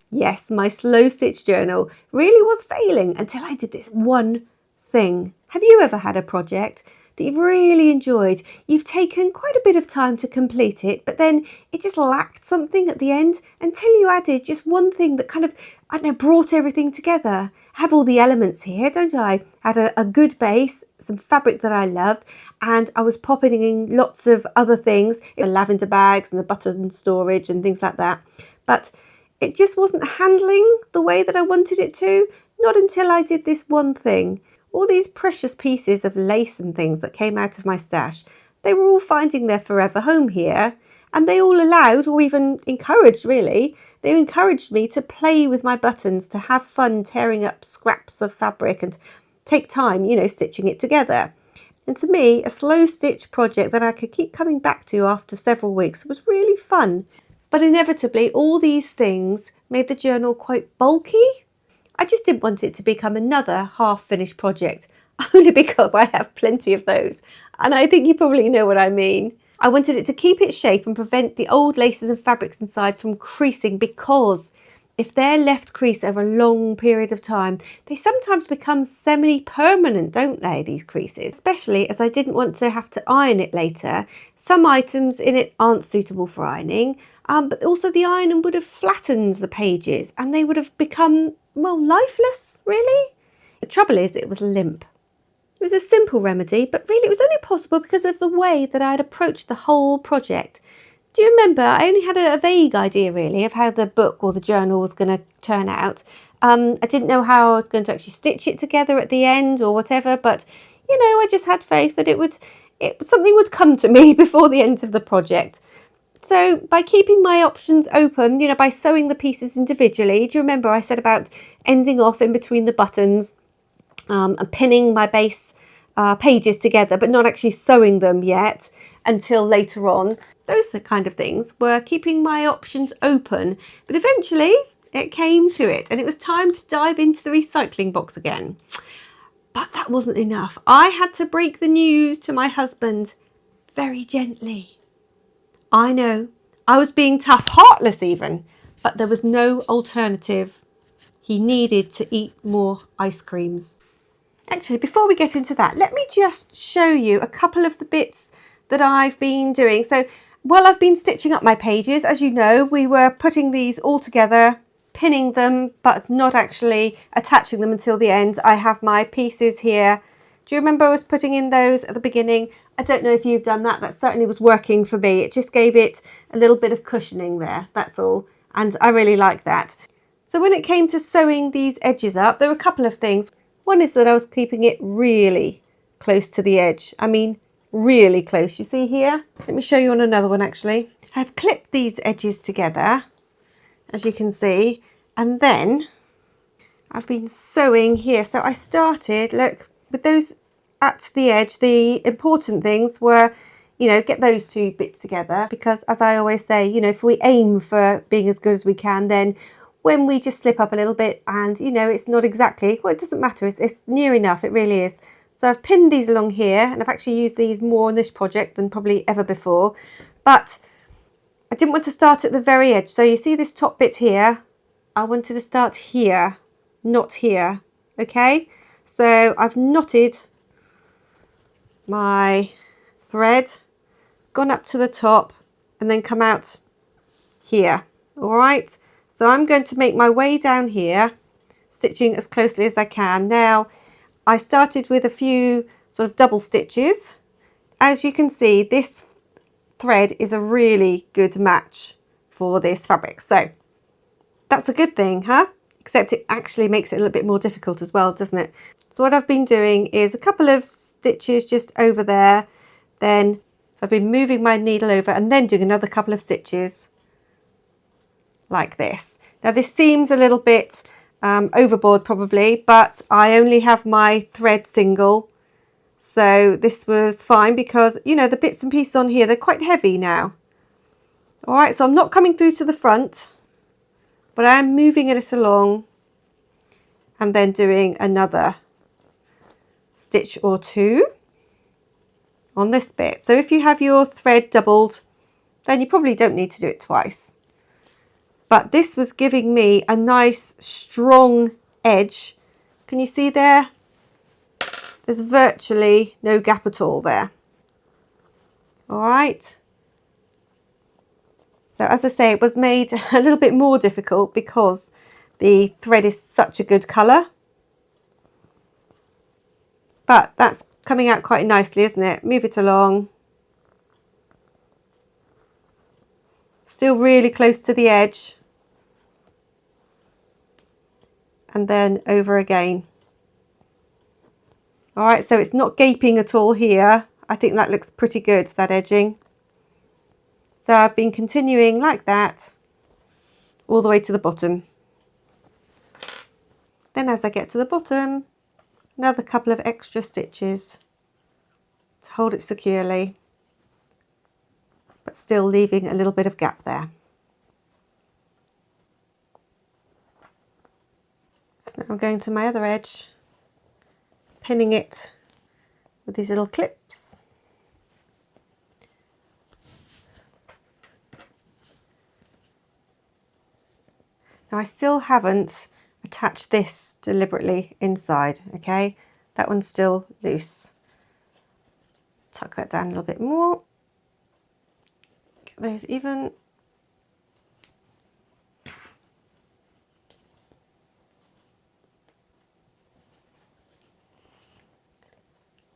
Yes, my slow stitch journal really was failing until I did this one thing. Have you ever had a project that you've really enjoyed? You've taken quite a bit of time to complete it, but then it just lacked something at the end until you added just one thing that kind of, I don't know, brought everything together. I have all the elements here, don't I? I had a good base, some fabric that I loved, and I was popping in lots of other things, the lavender bags and the button storage and things like that. But it just wasn't handling the way that I wanted it to, not until I did this one thing. All these precious pieces of lace and things that came out of my stash, they were all finding their forever home here, and they all allowed, or even encouraged really, they encouraged me to play with my buttons, to have fun tearing up scraps of fabric and take time, stitching it together. And to me, a slow stitch project that I could keep coming back to after several weeks was really fun. But inevitably, all these things made the journal quite bulky. I just didn't want it to become another half-finished project, only because I have plenty of those. And I think you probably know what I mean. I wanted it to keep its shape and prevent the old laces and fabrics inside from creasing, because if they're left crease over a long period of time, they sometimes become semi-permanent, don't they, these creases? Especially as I didn't want to have to iron it later. Some items in it aren't suitable for ironing, but also the iron would have flattened the pages and they would have become, well, lifeless, really. The trouble is, it was limp. It was a simple remedy, but really it was only possible because of the way that I had approached the whole project. Do you remember? I only had a vague idea really of how the book or the journal was going to turn out. I didn't know how I was going to actually stitch it together at the end or whatever, but I just had faith that something would come to me before the end of the project. So by keeping my options open, by sewing the pieces individually, do you remember I said about ending off in between the buttons and pinning my base pages together, but not actually sewing them yet until later on? Those kind of things were keeping my options open, but eventually it came to it and it was time to dive into the recycling box again. But that wasn't enough. I had to break the news to my husband very gently. I know, I was being tough, heartless even, but there was no alternative. He needed to eat more ice creams. Actually, before we get into that, let me just show you a couple of the bits that I've been doing. So while I've been stitching up my pages, as you know, we were putting these all together, pinning them, but not actually attaching them until the end. I have my pieces here. Do you remember I was putting in those at the beginning? I don't know if you've done that. That certainly was working for me. It just gave it a little bit of cushioning there, that's all. And I really like that. So when it came to sewing these edges up, there were a couple of things. One is that I was keeping it really close to the edge. I mean, really close. You see here? Let me show you on another one actually. I've clipped these edges together, as you can see, and then I've been sewing here. So I started, look, with those at the edge. The important things were, get those two bits together, because as I always say, if we aim for being as good as we can, then when we just slip up a little bit and, it's not exactly, well, it doesn't matter. It's near enough. It really is. So I've pinned these along here, and I've actually used these more on this project than probably ever before. But I didn't want to start at the very edge. So you see this top bit here? I wanted to start here, not here. Okay? So I've knotted my thread, gone up to the top, and then come out here. All right? So I'm going to make my way down here, stitching as closely as I can. Now, I started with a few sort of double stitches. As you can see, this thread is a really good match for this fabric. So that's a good thing, huh? Except it actually makes it a little bit more difficult as well, doesn't it? So what I've been doing is a couple of stitches just over there. Then I've been moving my needle over and then doing another couple of stitches like this. Now this seems a little bit overboard probably, but I only have my thread single, so this was fine because the bits and pieces on here, they're quite heavy now. All right, so I'm not coming through to the front, but I am moving it along and then doing another stitch or two on this bit. So if you have your thread doubled, then you probably don't need to do it twice. but this was giving me a nice strong edge. Can you see there? There's virtually no gap at all there. All right. So as I say, it was made a little bit more difficult because the thread is such a good colour. But that's coming out quite nicely, isn't it? Move it along. Still really close to the edge. And then over again. All right, so it's not gaping at all here. I think that looks pretty good, that edging. So I've been continuing like that all the way to the bottom. Then as I get to the bottom, another couple of extra stitches to hold it securely, but still leaving a little bit of gap there. So now I'm going to my other edge, pinning it with these little clips. Now I still haven't attached this deliberately inside, okay? That one's still loose. Tuck that down a little bit more. Get those even.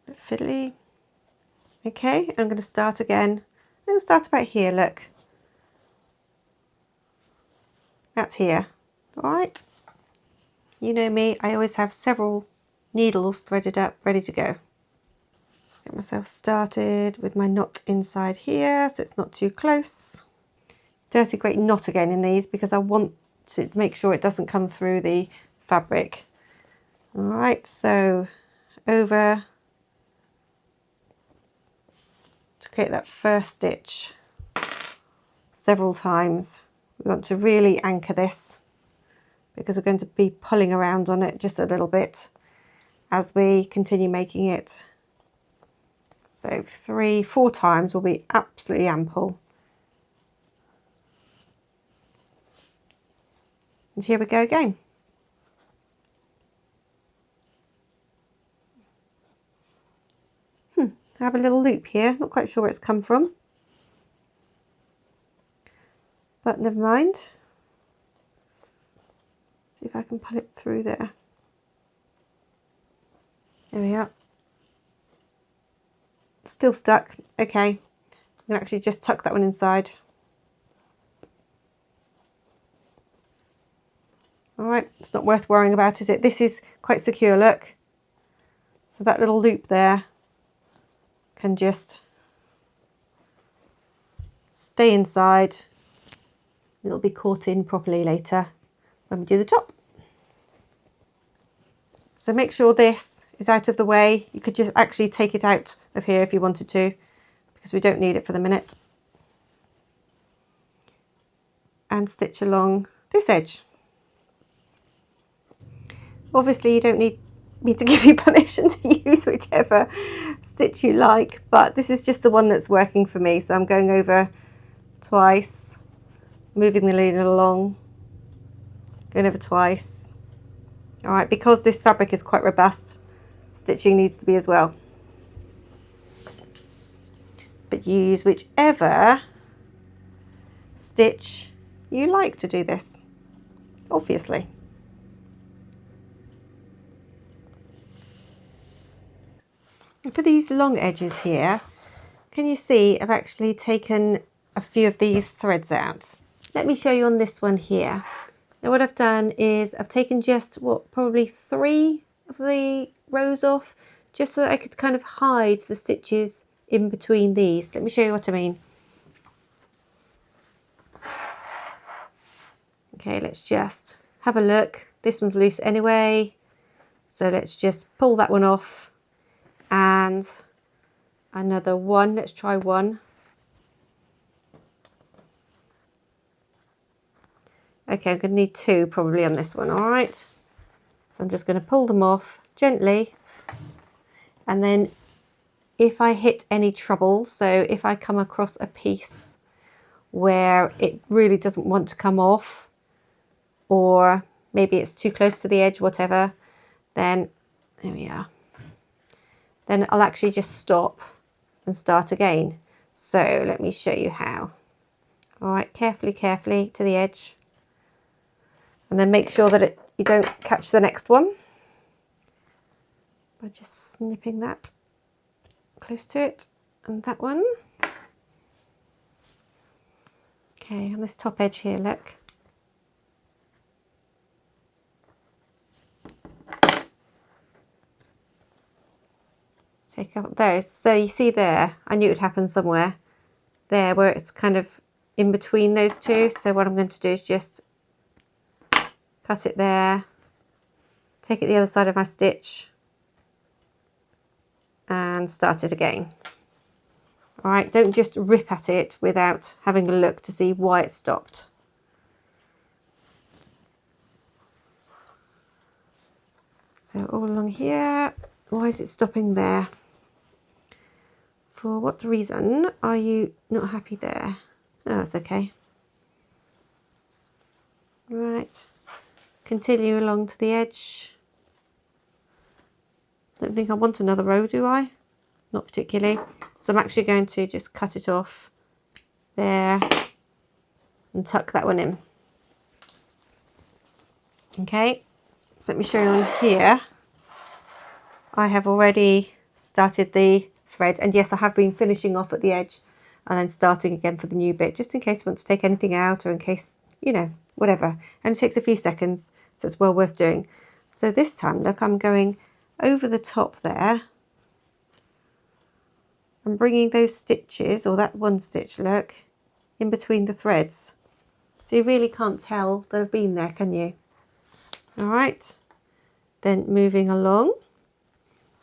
Bit fiddly. Okay, I'm going to start again. I'm going to start about here, look. That's here. All right. You know me, I always have several needles threaded up, ready to go. Let's get myself started with my knot inside here so it's not too close. Dirty great knot again in these because I want to make sure it doesn't come through the fabric. All right, so over to create that first stitch several times. We want to really anchor this because we're going to be pulling around on it just a little bit as we continue making it. So 3-4 times will be absolutely ample. And here we go again. I have a little loop here, not quite sure where it's come from, but never mind. See if I can pull it through there. There we are. Still stuck. Okay, I'm going to actually just tuck that one inside. All right, it's not worth worrying about, is it? This is quite secure, look. So that little loop there can just stay inside. It'll be caught in properly later when we do the top. So make sure this is out of the way. You could just actually take it out of here if you wanted to, because we don't need it for the minute. And stitch along this edge. Obviously you don't need me to give you permission to use whichever stitch you like, but this is just the one that's working for me. So I'm going over twice, moving the needle along, going over twice. All right, because this fabric is quite robust, stitching needs to be as well. But use whichever stitch you like to do this, obviously. And for these long edges here, can you see I've actually taken a few of these threads out. Let me show you on this one here. Now what I've done is I've taken just probably 3 of the rows off, just so that I could kind of hide the stitches in between these. Let me show you what I mean. Okay, let's just have a look. This one's loose anyway, so let's just pull that one off and another one. Let's try one. Okay, I'm going to need 2 probably on this one, all right? So I'm just going to pull them off gently, and then if I hit any trouble, so if I come across a piece where it really doesn't want to come off, or maybe it's too close to the edge, whatever, then there we are. Then I'll actually just stop and start again. So let me show you how. All right, carefully to the edge, and then make sure that you don't catch the next one by just snipping that close to it, and that one. Okay, on this top edge here, look. Take out those. So you see there, I knew it would happen somewhere there where it's kind of in between those two. So what I'm going to do is just cut it there, take it the other side of my stitch, and start it again. All right, don't just rip at it without having a look to see why it stopped. So all along here, why is it stopping there? For what reason are you not happy there? Oh, that's okay. Right, continue along to the edge. Don't think I want another row, do I? Not particularly. So I'm actually going to just cut it off there and tuck that one in. Okay, so let me show you on here. I have already started the thread, and yes, I have been finishing off at the edge and then starting again for the new bit, just in case you want to take anything out, or in case, you know, whatever. And it takes a few seconds, so it's well worth doing. So this time, look, I'm going over the top there. I'm bringing those stitches, or that one stitch, look, in between the threads. So you really can't tell they've been there, can you? All right, then moving along.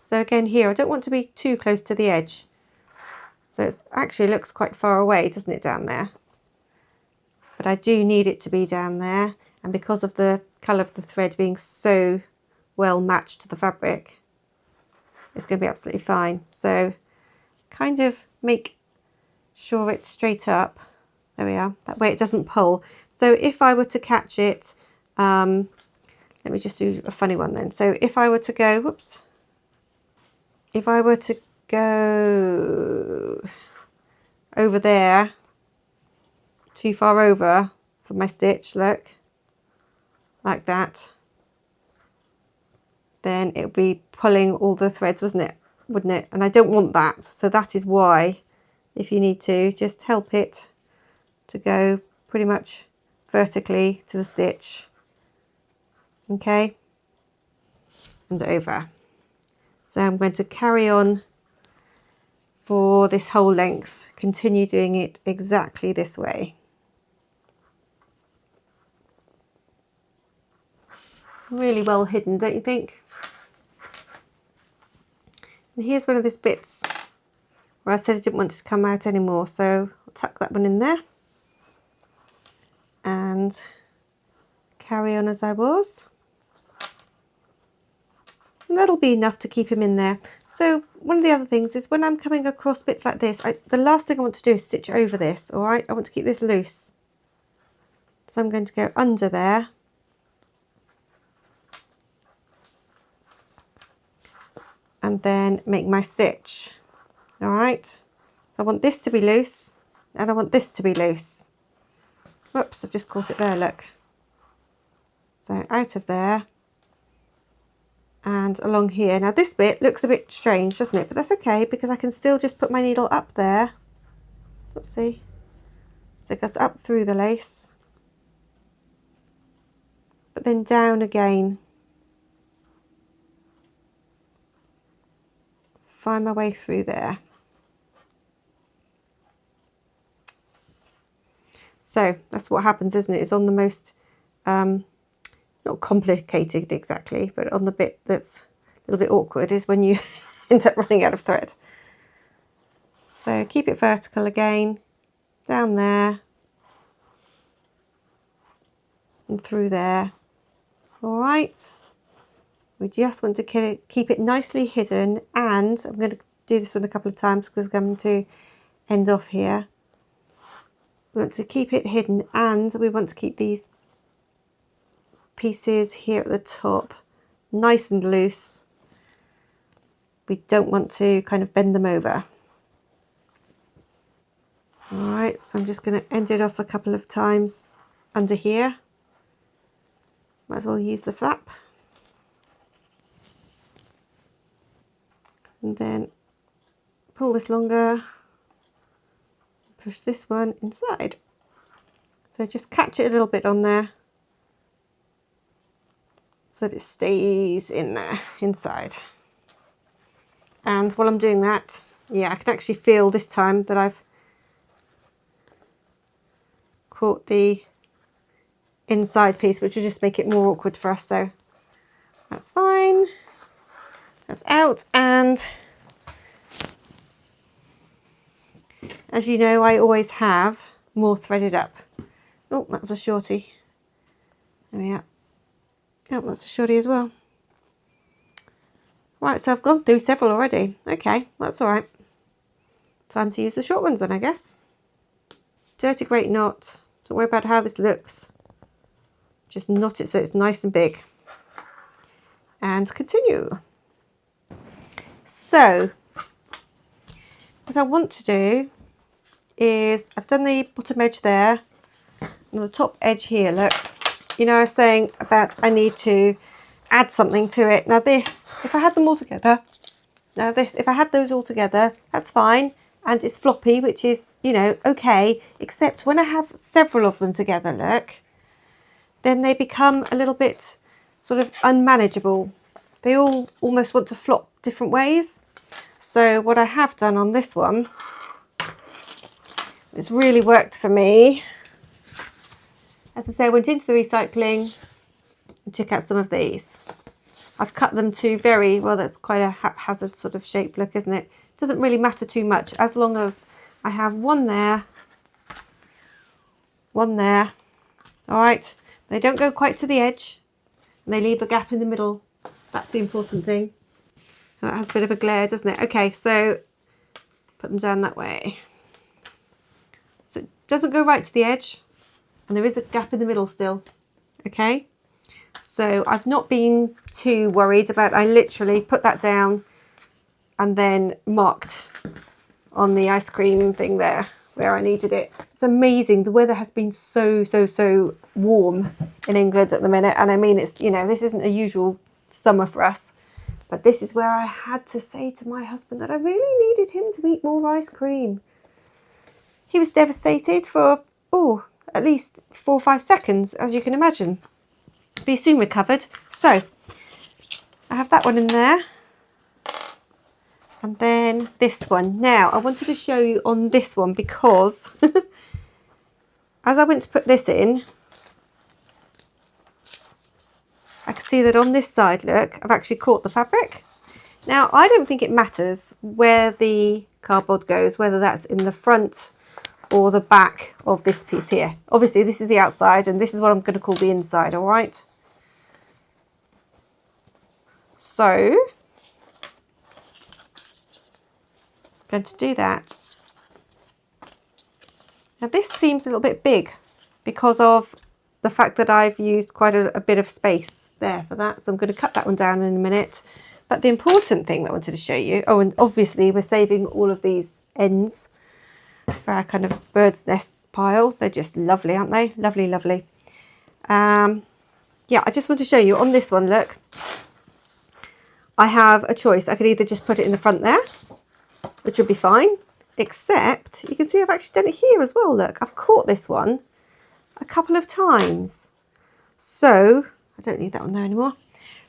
So again here, I don't want to be too close to the edge. So it actually looks quite far away, doesn't it, down there? But I do need it to be down there. And because of the colour of the thread being so well matched to the fabric, it's going to be absolutely fine. So kind of make sure it's straight up. There we are. That way it doesn't pull. So if I were to catch it, let me just do a funny one then. So if I were to go, whoops, if I were to go over there, too far over for my stitch, look, like that, then it would be pulling all the threads, wouldn't it? And I don't want that. So that is why, if you need to, just help it to go pretty much vertically to the stitch. Okay, and over. So I'm going to carry on for this whole length, continue doing it exactly this way. Really well hidden, don't you think? And here's one of those bits where I said I didn't want it to come out anymore, so I'll tuck that one in there and carry on as I was. And that'll be enough to keep him in there. So one of the other things is when I'm coming across bits like this, the last thing I want to do is stitch over this, all right? I want to keep this loose. So I'm going to go under there. And then make my stitch, all right? I want this to be loose, and I want this to be loose. Whoops, I've just caught it there, look. So out of there, and along here. Now this bit looks a bit strange, doesn't it? But that's okay, because I can still just put my needle up there. Oopsie. So it goes up through the lace, but then down again. Find my way through there. So that's what happens, isn't it? It's on the most, not complicated exactly, but on the bit that's a little bit awkward is when you end up running out of thread. So keep it vertical again, down there, and through there. All right. We just want to keep it nicely hidden, and I'm going to do this one a couple of times because I'm going to end off here. We want to keep it hidden, and we want to keep these pieces here at the top nice and loose. We don't want to kind of bend them over. All right, so I'm just going to end it off a couple of times under here. Might as well use the flap. And then pull this longer, push this one inside. So just catch it a little bit on there so that it stays in there, inside. And while I'm doing that, yeah, I can actually feel this time that I've caught the inside piece, which will just make it more awkward for us, so that's fine. That's out, and as you know, I always have more threaded up. Oh, that's a shorty. There we are. Oh, that's a shorty as well. Right, so I've gone through several already. Okay, that's all right. Time to use the short ones then, I guess. Dirty great knot. Don't worry about how this looks. Just knot it so it's nice and big. And continue. So, what I want to do is, I've done the bottom edge there, and the top edge here, look. You know, I was saying about I need to add something to it. Now this, if I had them all together, if I had those all together, that's fine. And it's floppy, which is, you know, okay. Except when I have several of them together, look, then they become a little bit sort of unmanageable. They all almost want to flop different ways. So what I have done on this one, it's really worked for me. As I say, I went into the recycling and took out some of these. I've cut them to very, well, that's quite a haphazard sort of shape look, isn't it? Doesn't really matter too much as long as I have one there, one there. All right, they don't go quite to the edge and they leave a gap in the middle. That's the important thing. That has a bit of a glare, doesn't it? Okay, so put them down that way. So it doesn't go right to the edge and there is a gap in the middle still. Okay, so I've not been too worried about, I literally put that down and then marked on the ice cream thing there where I needed it. It's amazing. The weather has been so warm in England at the minute. And I mean, it's, you know, this isn't a usual summer for us, but this is where I had to say to my husband that I really needed him to eat more ice cream. He was devastated for, at least 4 or 5 seconds, as you can imagine. But he soon recovered. So I have that one in there. And then this one. Now, I wanted to show you on this one because as I went to put this in, I can see that on this side, look, I've actually caught the fabric. Now, I don't think it matters where the cardboard goes, whether that's in the front or the back of this piece here. Obviously, this is the outside and this is what I'm going to call the inside, all right? So going to do that. Now this seems a little bit big because of the fact that I've used quite a bit of space there for that, so I'm going to cut that one down in a minute. But the important thing that I wanted to show you, and obviously we're saving all of these ends for our kind of bird's nests pile. They're just lovely, aren't they? Lovely. Yeah, I just want to show you on this one, look, I have a choice. I could either just put it in the front there, which would be fine, except you can see I've actually done it here as well. Look, I've caught this one a couple of times. So I don't need that one there anymore.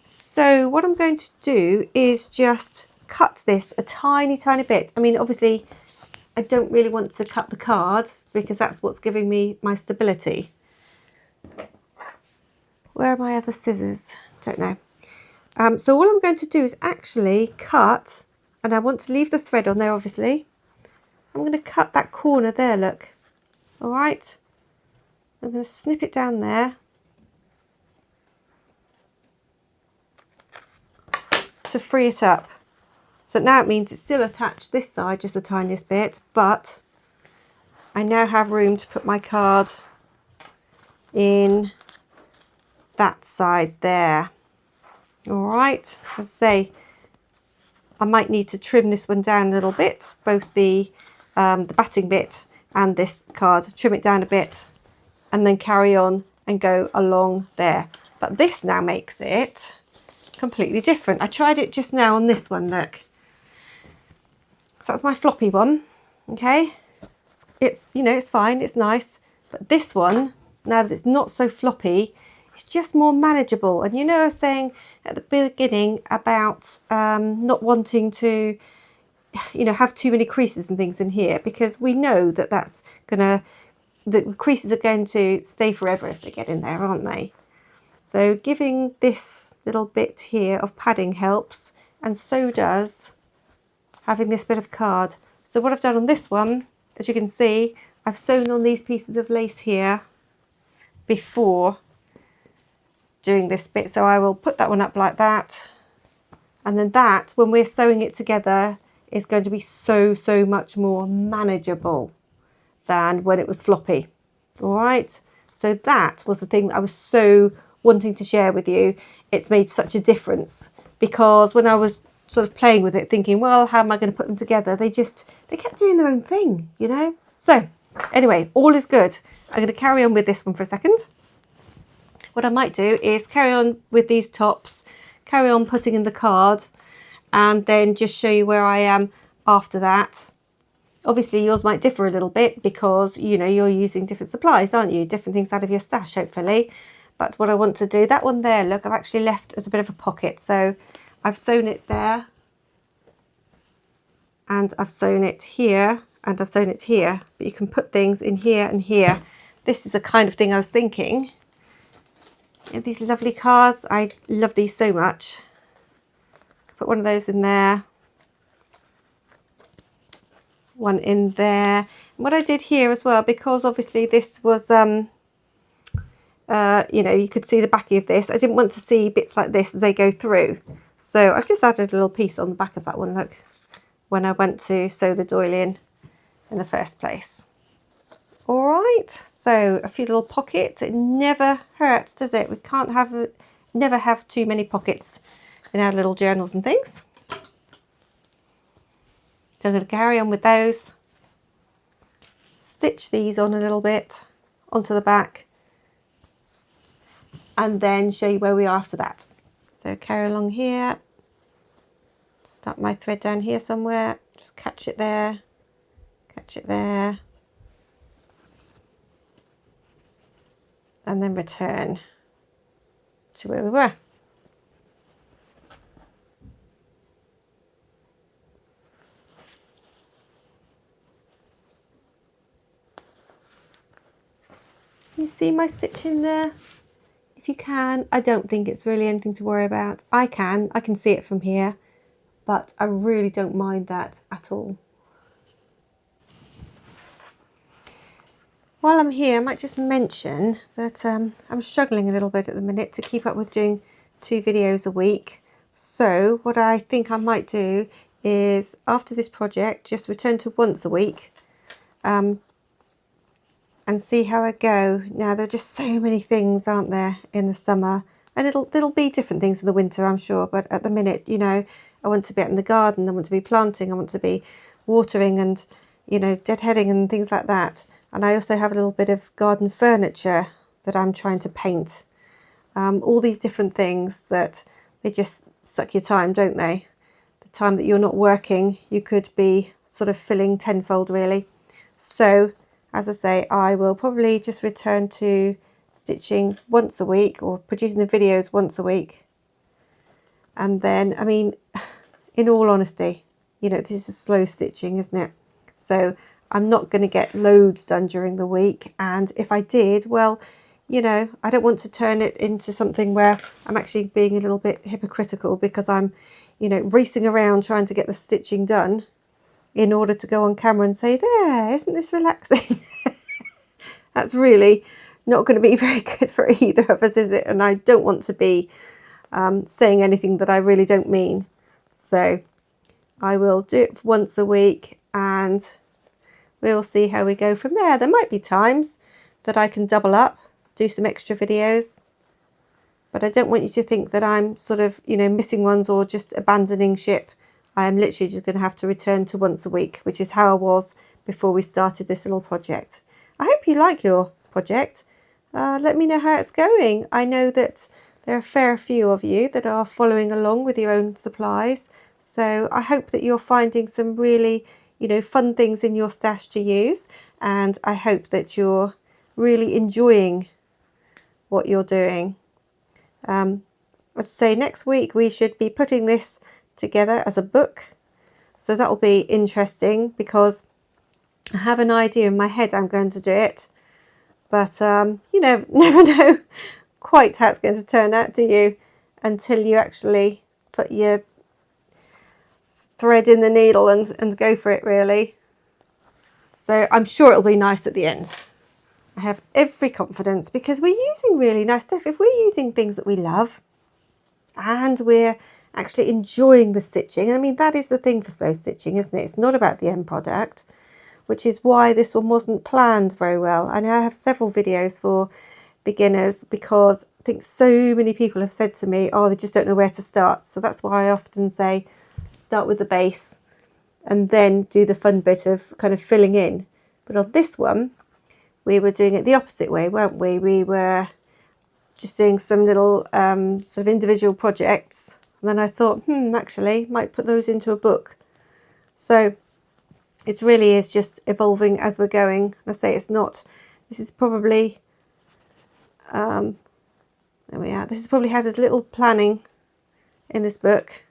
So what I'm going to do is just cut this a tiny bit. I mean, obviously I don't really want to cut the card because that's what's giving me my stability. Where are my other scissors? Don't know. So all I'm going to do is actually cut, and I want to leave the thread on there, obviously. I'm going to cut that corner there, look. All right. I'm going to snip it down there. To free it up. So now it means it's still attached this side just the tiniest bit, but I now have room to put my card in that side there. All right, as I say, I might need to trim this one down a little bit, both the batting bit and this card, trim it down a bit and then carry on and go along there. But this now makes it completely different. I tried it just now on this one, look. So that's my floppy one, okay? It's, you know, it's fine, it's nice. But this one, now that it's not so floppy, it's just more manageable. And you know, I was saying at the beginning about not wanting to, you know, have too many creases and things in here, because we know that the creases are going to stay forever if they get in there, aren't they? So giving this little bit here of padding helps, and so does having this bit of card. So what I've done on this one, as you can see, I've sewn on these pieces of lace here before doing this bit. So I will put that one up like that. And then that, when we're sewing it together, is going to be so much more manageable than when it was floppy. All right. So that was the thing that I was so wanting to share with you. It's made such a difference, because when I was sort of playing with it, thinking, well, how am I going to put them together? They kept doing their own thing, you know? So anyway, all is good. I'm going to carry on with this one for a second. What I might do is carry on with these tops, carry on putting in the card, and then just show you where I am after that. Obviously yours might differ a little bit because, you know, you're using different supplies, aren't you? Different things out of your stash, hopefully. But what I want to do, that one there, look, I've actually left as a bit of a pocket. So I've sewn it there, and I've sewn it here, and I've sewn it here. But you can put things in here and here. This is the kind of thing I was thinking. Yeah, these lovely cards, I love these so much. Put one of those in there. One in there. And what I did here as well, because obviously this was you know, you could see the back of this, I didn't want to see bits like this as they go through, so I've just added a little piece on the back of that one, look, when I went to sew the doily in the first place. All right, so a few little pockets. It never hurts, does it? We can't have never have too many pockets in our little journals and things. So I'm going to carry on with those, stitch these on a little bit onto the back, and then show you where we are after that. So carry along here, start my thread down here somewhere, just catch it there, and then return to where we were. You see my stitching there? If you can, I don't think it's really anything to worry about. I can see it from here, but I really don't mind that at all. While I'm here, I might just mention that I'm struggling a little bit at the minute to keep up with doing 2 videos a week. So what I think I might do is, after this project, just return to once a week and see how I go. Now, there are just so many things, aren't there, in the summer, and there'll be different things in the winter, I'm sure, but at the minute, you know, I want to be out in the garden, I want to be planting, I want to be watering and, you know, deadheading and things like that. And I also have a little bit of garden furniture that I'm trying to paint. All these different things that they just suck your time, don't they? The time that you're not working, you could be sort of filling tenfold, really. So, as I say, I will probably just return to stitching once a week, or producing the videos once a week. And then, I mean, in all honesty, you know, this is slow stitching, isn't it? So I'm not going to get loads done during the week. And if I did, well, you know, I don't want to turn it into something where I'm actually being a little bit hypocritical, because I'm, you know, racing around trying to get the stitching done in order to go on camera and say, there, isn't this relaxing? That's really not going to be very good for either of us, is it? And I don't want to be saying anything that I really don't mean. So I will do it once a week, and we'll see how we go from there. There might be times that I can double up, do some extra videos, but I don't want you to think that I'm sort of, you know, missing ones or just abandoning ship. I am literally just going to have to return to once a week, which is how I was before we started this little project. I hope you like your project. Let me know how it's going. I know that there are a fair few of you that are following along with your own supplies. So I hope that you're finding some really, you know, fun things in your stash to use. And I hope that you're really enjoying what you're doing. Let's say next week we should be putting this together as a book. So that'll be interesting because I have an idea in my head I'm going to do it. But you know, never know quite how it's going to turn out, do you? Until you actually put your thread in the needle and go for it, really. So I'm sure it'll be nice at the end. I have every confidence because we're using really nice stuff. If we're using things that we love and we're actually enjoying the stitching, I mean, that is the thing for slow stitching, isn't it? It's not about the end product, which is why this one wasn't planned very well. I know I have several videos for beginners because I think so many people have said to me, oh, they just don't know where to start. So that's why I often say start with the base and then do the fun bit of kind of filling in. But on this one, we were doing it the opposite way, weren't we? We were just doing some little sort of individual projects. And then I thought, actually, might put those into a book. So it really is just evolving as we're going. I say it's not, this is probably, there we are. This has probably had as little planning in this book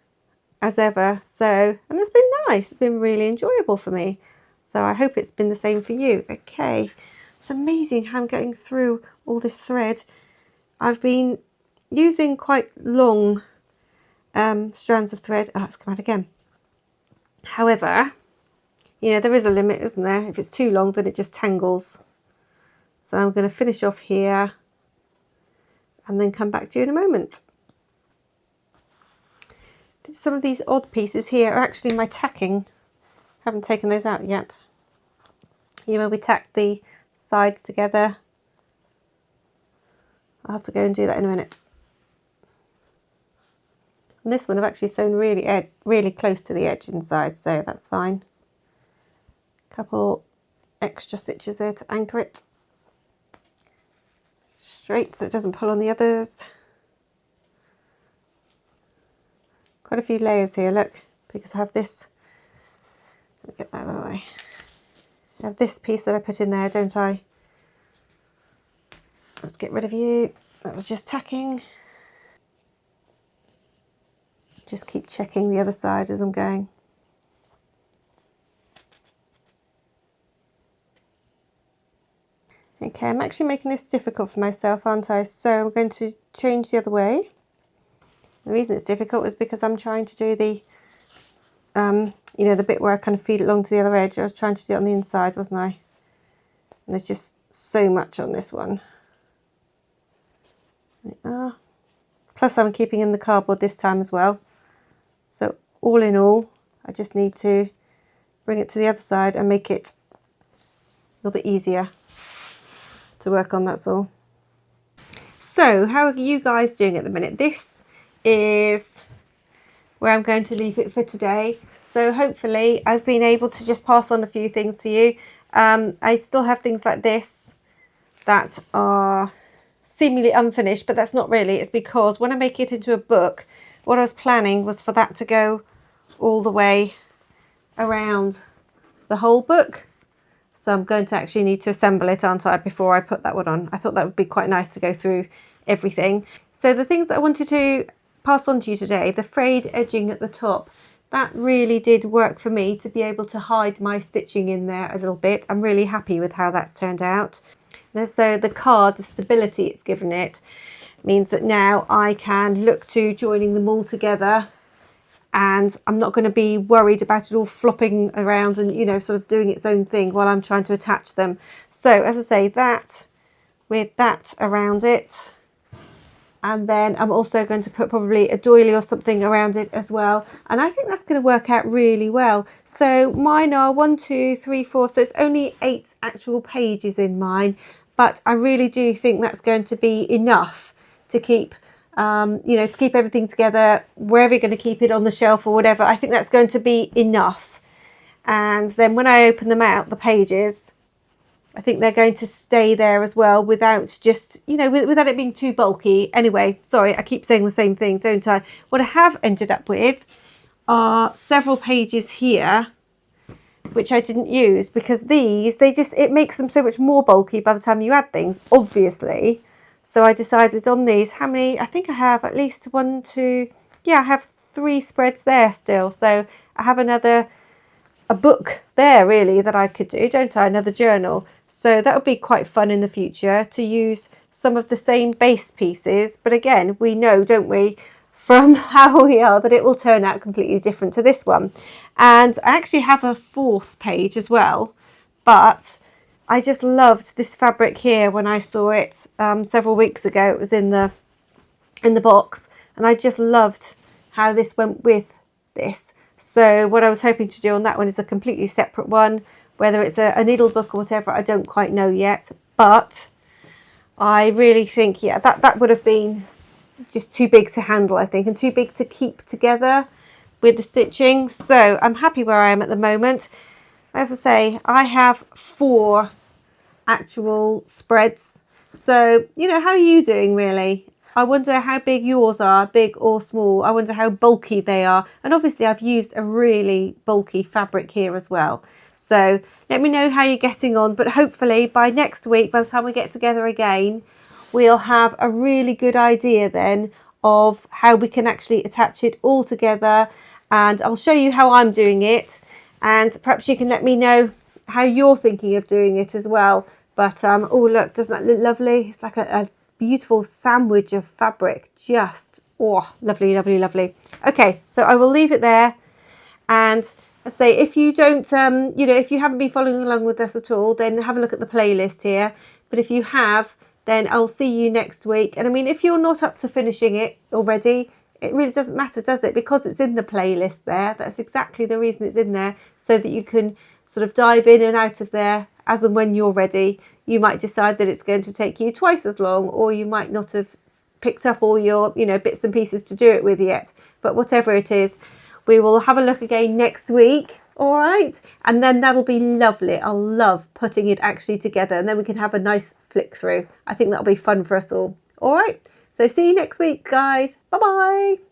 as ever. So, and it's been nice. It's been really enjoyable for me. So I hope it's been the same for you. Okay. It's amazing how I'm getting through all this thread. I've been using quite long strands of thread. Oh, it's come out again. However, you know, there is a limit, isn't there? If it's too long, then it just tangles. So I'm going to finish off here and then come back to you in a moment. Some of these odd pieces here are actually my tacking. I haven't taken those out yet. You know, we tacked the sides together. I'll have to go and do that in a minute. And this one I've actually sewn really close to the edge inside, so that's fine. Couple extra stitches there to anchor it straight so it doesn't pull on the others. Quite a few layers here, look, because I have this. Let me get that out of the way. I have this piece that I put in there, don't I? Let's get rid of you. That was just tacking. Just keep checking the other side as I'm going. Okay, I'm actually making this difficult for myself, aren't I? So I'm going to change the other way. The reason it's difficult is because I'm trying to do the, you know, the bit where I kind of feed it along to the other edge. I was trying to do it on the inside, wasn't I? And there's just so much on this one. There we are. Plus I'm keeping in the cardboard this time as well. So all in all, I just need to bring it to the other side and make it a little bit easier to work on, that's all. So how are you guys doing at the minute? This is where I'm going to leave it for today. So hopefully I've been able to just pass on a few things to you. I still have things like this that are seemingly unfinished, but that's not really. It's because when I make it into a book, what I was planning was for that to go all the way around the whole book. So I'm going to actually need to assemble it, aren't I, before I put that one on. I thought that would be quite nice to go through everything. So the things that I wanted to pass on to you today, the frayed edging at the top, that really did work for me to be able to hide my stitching in there a little bit. I'm really happy with how that's turned out. And so the card, the stability it's given it, means that now I can look to joining them all together, and I'm not going to be worried about it all flopping around and, you know, sort of doing its own thing while I'm trying to attach them. So as I say, that with that around it, And then I'm also going to put probably a doily or something around it as well. And I think that's going to work out really well. So mine are 1, 2, 3, 4. So it's only 8 actual pages in mine. But I really do think that's going to be enough to keep, to keep everything together, wherever you're going to keep it on the shelf or whatever. I think that's going to be enough. And then when I open them out, the pages, I think they're going to stay there as well without just, without it being too bulky. Anyway, sorry, I keep saying the same thing, don't I? What I have ended up with are several pages here, which I didn't use because these, it makes them so much more bulky by the time you add things, obviously. So I decided on these, how many, I think I have at least 1, 2, I have 3 spreads there still. So I have a book there really that I could do, don't I? Another journal. So that would be quite fun in the future to use some of the same base pieces. But again, we know, don't we, from how we are, that it will turn out completely different to this one. And I actually have a 4th page as well, but I just loved this fabric here when I saw it several weeks ago. It was in the box, and I just loved how this went with this. So what I was hoping to do on that one is a completely separate one, whether it's a needle book or whatever, I don't quite know yet. But I really think, that would have been just too big to handle, I think, and too big to keep together with the stitching. So I'm happy where I am at the moment. As I say, I have 4 actual spreads. So, how are you doing really? I wonder how big yours are, big or small. I wonder how bulky they are. And obviously I've used a really bulky fabric here as well. So let me know how you're getting on. But hopefully by next week, by the time we get together again, we'll have a really good idea then of how we can actually attach it all together. And I'll show you how I'm doing it. And perhaps you can let me know how you're thinking of doing it as well. But, oh, look, doesn't that look lovely? It's like a beautiful sandwich of fabric. Just, oh, lovely, lovely, lovely. Okay, so I will leave it there. And I say, if you don't, if you haven't been following along with us at all, then have a look at the playlist here. But if you have, then I'll see you next week. And I mean, if you're not up to finishing it already, it really doesn't matter, does it? Because it's in the playlist there. That's exactly the reason it's in there, so that you can sort of dive in and out of there as and when you're ready. You might decide that it's going to take you twice as long, or you might not have picked up all your, bits and pieces to do it with yet. But whatever it is, we will have a look again next week. All right. And then that'll be lovely. I'll love putting it actually together, and then we can have a nice flick through. I think that'll be fun for us all. All right. So see you next week, guys. Bye-bye.